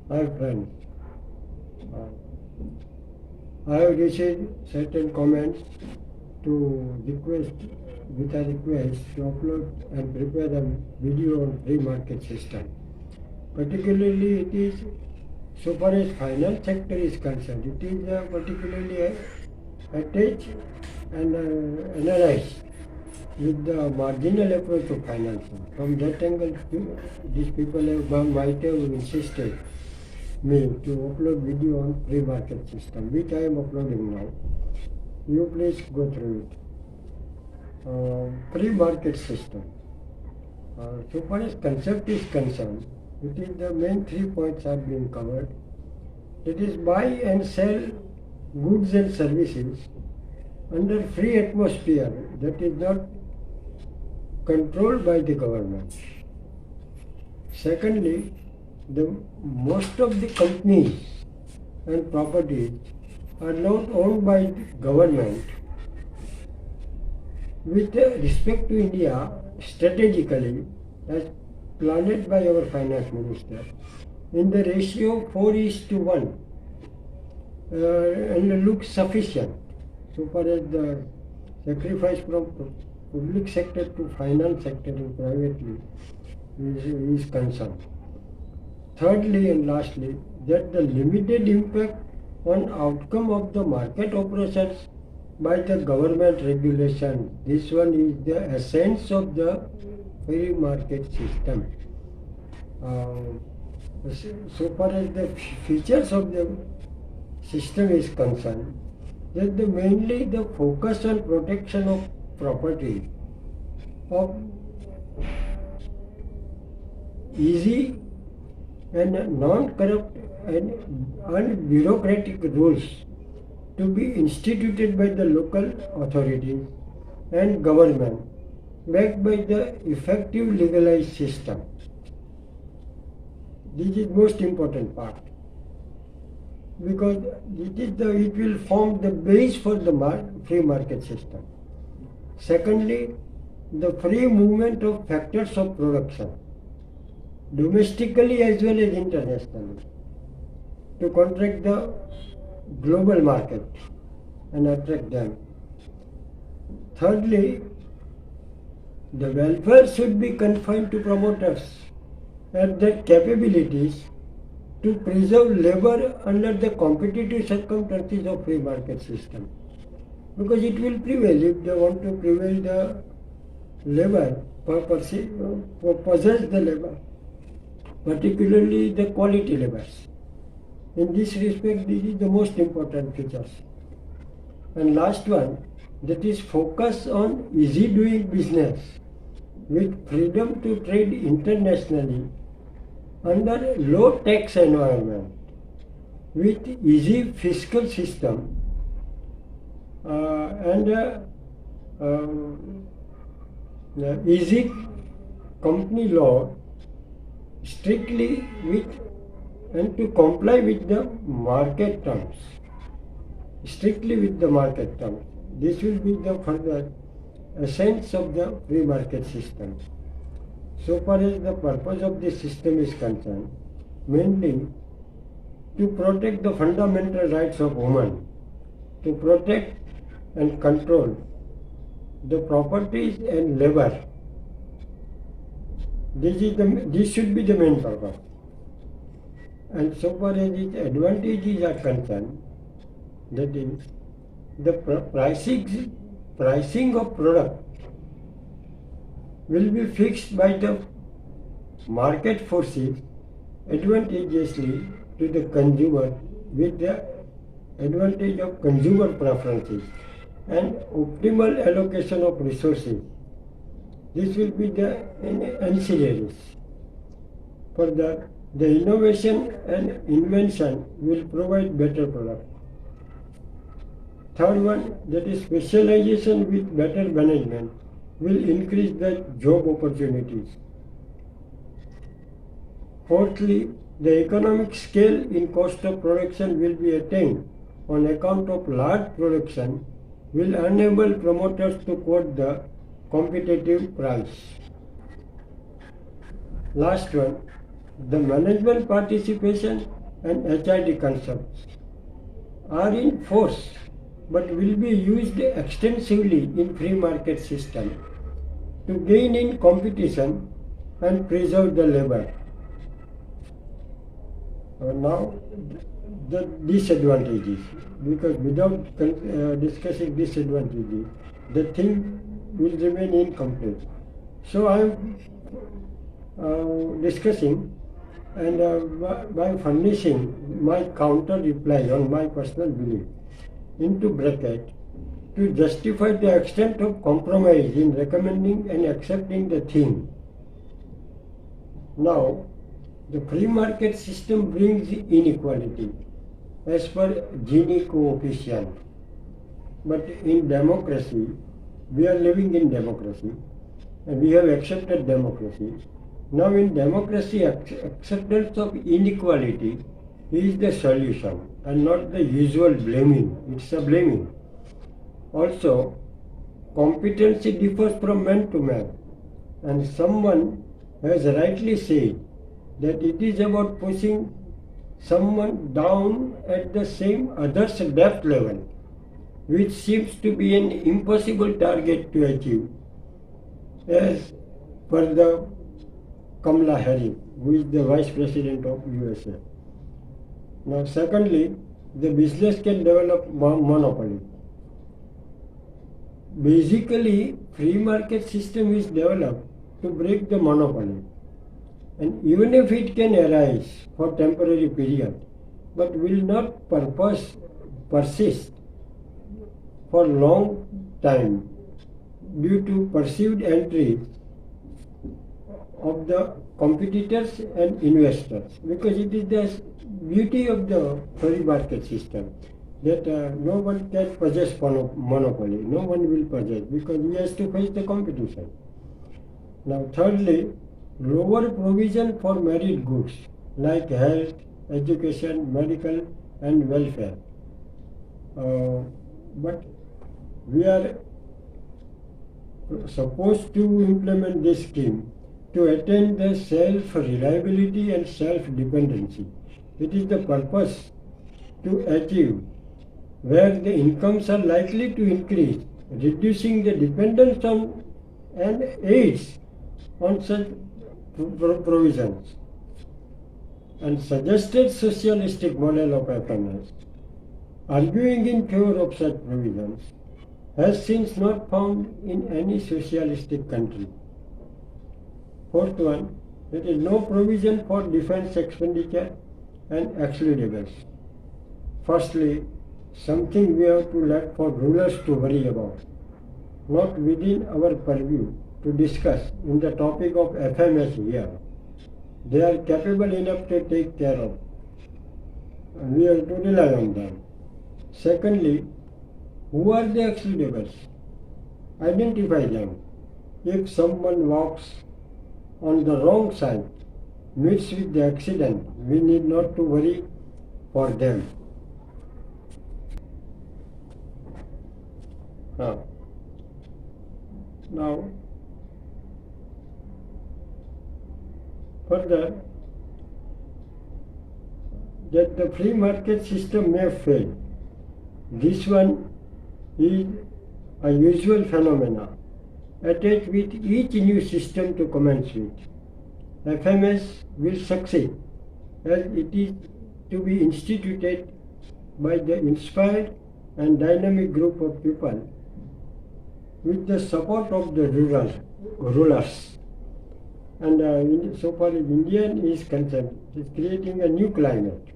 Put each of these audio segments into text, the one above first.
Hi friends, uh, I have received certain comments to request with a request to upload and prepare a video on free market system. Particularly it is so far as finance sector is concerned, it is particularly attached and analyzed with the marginal approach of finance. From that angle, these people might have insisted me to upload video on free market system, which I am uploading now. You please go through it. Free market system. So far as concept is concerned, it is the main 3 points are being covered. It is buy and sell goods and services under free atmosphere that is not controlled by the government. Secondly, the most of the companies and properties are not owned by the government. With respect to India, strategically, as planned by our finance minister, in the ratio 4:1, and looks sufficient so far as the sacrifice from public sector to finance sector and privately is concerned. Thirdly and lastly, that the limited impact on outcome of the market operations by the government regulation. This one is the essence of the free market system. So far as the features of the system is concerned, that mainly the focus on protection of property, of easy and non-corrupt and unbureaucratic rules to be instituted by the local authorities and government, backed by the effective legalized system. This is most important part, because it will form the base for the free market system. Secondly, the free movement of factors of production, domestically as well as internationally, to contract the global market and attract them. Thirdly, the welfare should be confined to promoters and their capabilities to preserve labor under the competitive circumstances of free market system. Because it will prevail if they want to prevail the labor, possess the labor, particularly the quality labors. In this respect, this is the most important features. And last one, that is focus on easy doing business with freedom to trade internationally under low tax environment with easy fiscal system and easy company law, strictly with and to comply with the market terms, strictly with the market terms. This will be the further essence of the free market system. So far as the purpose of this system is concerned, mainly to protect the fundamental rights of women, to protect and control the properties and labor. This should be the main purpose. And so far as its advantages are concerned, that is the pricing of product will be fixed by the market forces advantageously to the consumer with the advantage of consumer preferences and optimal allocation of resources. This will be the ancillaries. Further, the innovation and invention will provide better product. Third one, that is specialization with better management will increase the job opportunities. Fourthly, the economic scale in cost of production will be attained on account of large production will enable promoters to quote the competitive price. Last one, the management participation and HRD concepts are in force but will be used extensively in free market system to gain in competition and preserve the labor. Now the disadvantages, because without discussing disadvantages, the thing will remain incomplete. So I am discussing and by furnishing my counter reply on my personal belief into bracket to justify the extent of compromise in recommending and accepting the thing. Now, the free market system brings inequality as per Gini coefficient. But in democracy, we are living in democracy and we have accepted democracy. Now in democracy, acceptance of inequality is the solution and not the usual blaming. It's a blaming. Also, competency differs from man to man, and someone has rightly said that it is about pushing someone down at the same other's depth level, which seems to be an impossible target to achieve, as per the Kamala Harris, who is the Vice President of USA. Now, secondly, the business can develop monopoly. Basically, free market system is developed to break the monopoly, and even if it can arise for temporary period, but will not persist for long time due to perceived entry of the competitors and investors, because it is the beauty of the free market system that no one can possess monopoly, no one will possess because he has to face the competition. Now thirdly, lower provision for merit goods like health, education, medical and welfare. But we are supposed to implement this scheme to attain the self-reliability and self-dependency. It is the purpose to achieve where the incomes are likely to increase, reducing the dependence on and aids on such provisions. And suggested socialistic model of FMS, arguing in favor of such provisions, has since not found in any socialistic country. Fourth one, there is no provision for defense expenditure and excludables. Firstly, something we have to let for rulers to worry about, not within our purview to discuss in the topic of FMS here. They are capable enough to take care of, and we have to rely on them. Secondly, who are the excludables? Identify them. If someone walks on the wrong side, meets with the accident, we need not to worry for them. Now, further, that the free market system may fail. This one is a usual phenomena attached with each new system to commence with. FMS will succeed as it is to be instituted by the inspired and dynamic group of people with the support of the rulers. And so far as India is concerned, it is creating a new climate.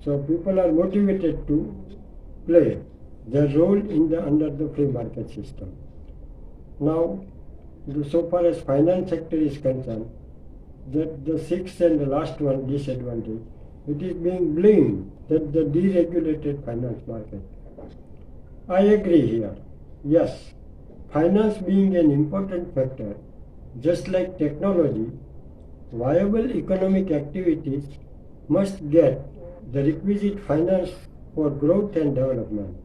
So people are motivated to play their role under the free market system. Now, so far as finance sector is concerned, that the sixth and the last one disadvantage, it is being blamed that the deregulated finance market. I agree here. Yes, finance being an important factor, just like technology, viable economic activities must get the requisite finance for growth and development.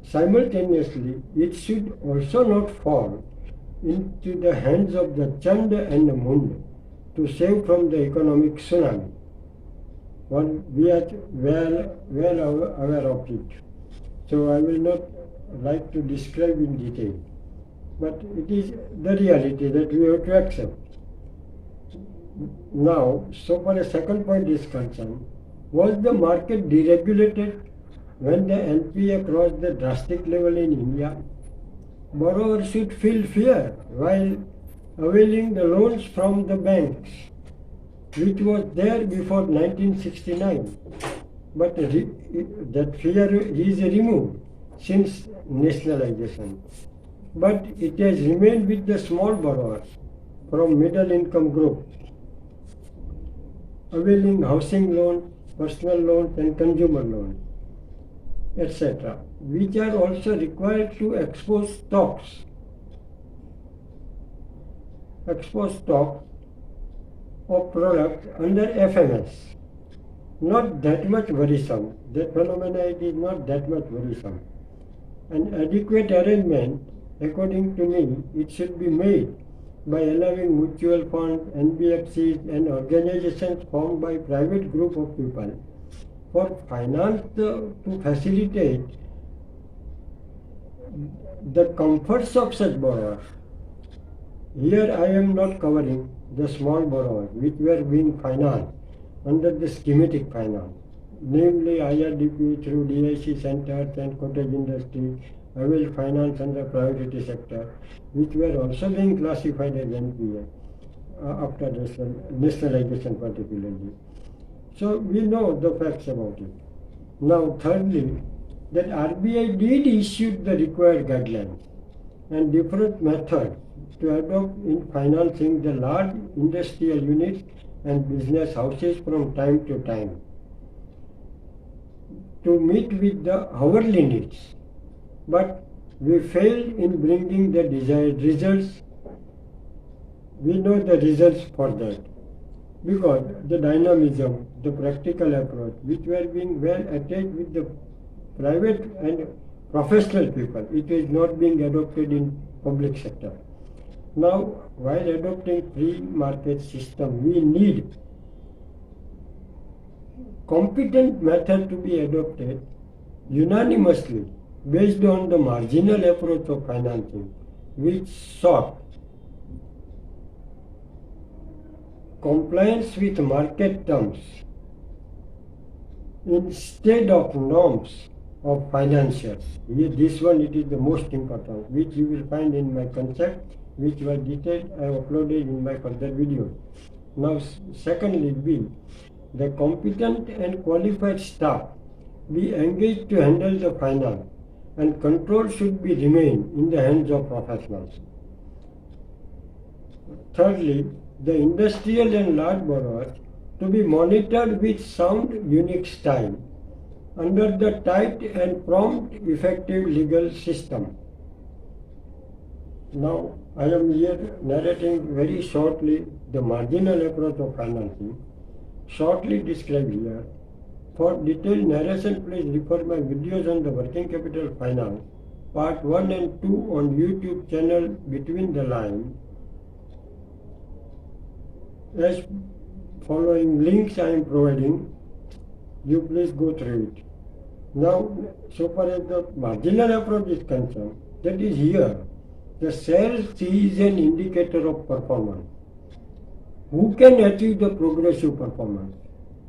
Simultaneously, it should also not fall into the hands of the Chand and the Mund to save from the economic tsunami. We are well aware of it. So I will not like to describe in detail. But it is the reality that we have to accept. Now, so far as second point is concerned, was the market deregulated when the NPA crossed the drastic level in India? Borrowers should feel fear while availing the loans from the banks, which was there before 1969. But that fear is removed since nationalization. But it has remained with the small borrowers from middle income group, availing housing loans, personal loans and consumer loans, etc., which are also required to expose stocks of products under FMS. Not that much worrisome. That phenomena is not that much worrisome. An adequate arrangement, according to me, it should be made by allowing mutual funds, NBFCs and organizations formed by private group of people for finance to facilitate the comforts of such borrowers. Here I am not covering the small borrowers which were being financed under the schematic finance, namely IRDP through DIC centers and cottage industry, availed finance under priority sector, which were also being classified as NPA after nationalization particularly. So we know the facts about it. Now thirdly, that RBI did issue the required guidelines and different methods to adopt in financing the large industrial units and business houses from time to time to meet with the hourly needs. But we failed in bringing the desired results. We know the results for that because the dynamism, the practical approach, which were being well attached with the private and professional people, it is not being adopted in public sector. Now, while adopting free market system, we need competent method to be adopted unanimously based on the marginal approach of financing, which sought compliance with market terms instead of norms of financiers. This one, it is the most important, which you will find in my concept, which was detailed, I uploaded in my further videos. Now, secondly, B, the competent and qualified staff be engaged to handle the finance, and control should be remain in the hands of professionals. Thirdly, the industrial and large borrowers to be monitored with sound, unique style under the tight and prompt, effective legal system. Now, I am here narrating very shortly the marginal approach of financing, shortly described here. For detailed narration, please refer my videos on the working capital finance, part 1 and 2 on YouTube channel Between the Lines. As following links I am providing, you please go through it. Now, so far as the marginal approach is concerned, that is here. The sales is an indicator of performance. Who can achieve the progressive performance?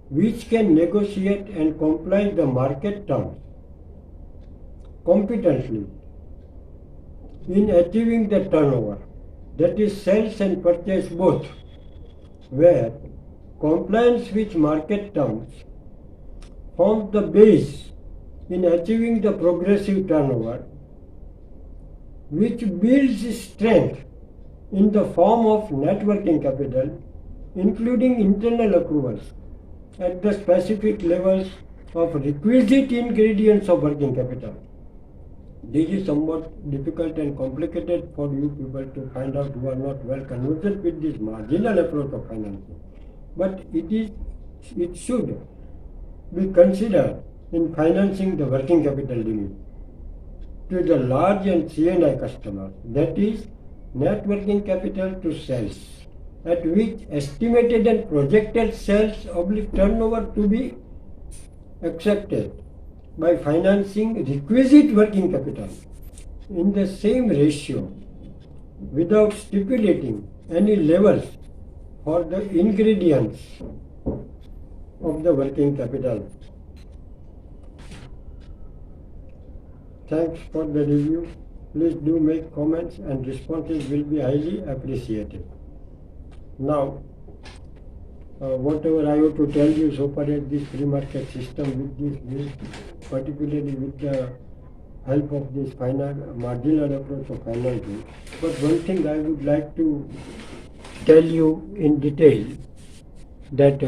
Which can negotiate and comply the market terms competently in achieving the turnover, that is sales and purchase both, where compliance with market terms forms the base in achieving the progressive turnover, which builds strength in the form of net working capital, including internal accruals at the specific levels of requisite ingredients of working capital. This is somewhat difficult and complicated for you people to find out who are not well conversant with this marginal approach of financing. But it should be considered in financing the working capital limit to the large and CNI customers, that is net working capital to sales, at which estimated and projected sales / turnover to be accepted by financing requisite working capital in the same ratio without stipulating any levels for the ingredients of the working capital. Thanks for the review. Please do make comments and responses will be highly appreciated. Now, whatever I have to tell you so far as this free market system with this, particularly with the help of this marginal approach of financing. But one thing I would like to tell you in detail that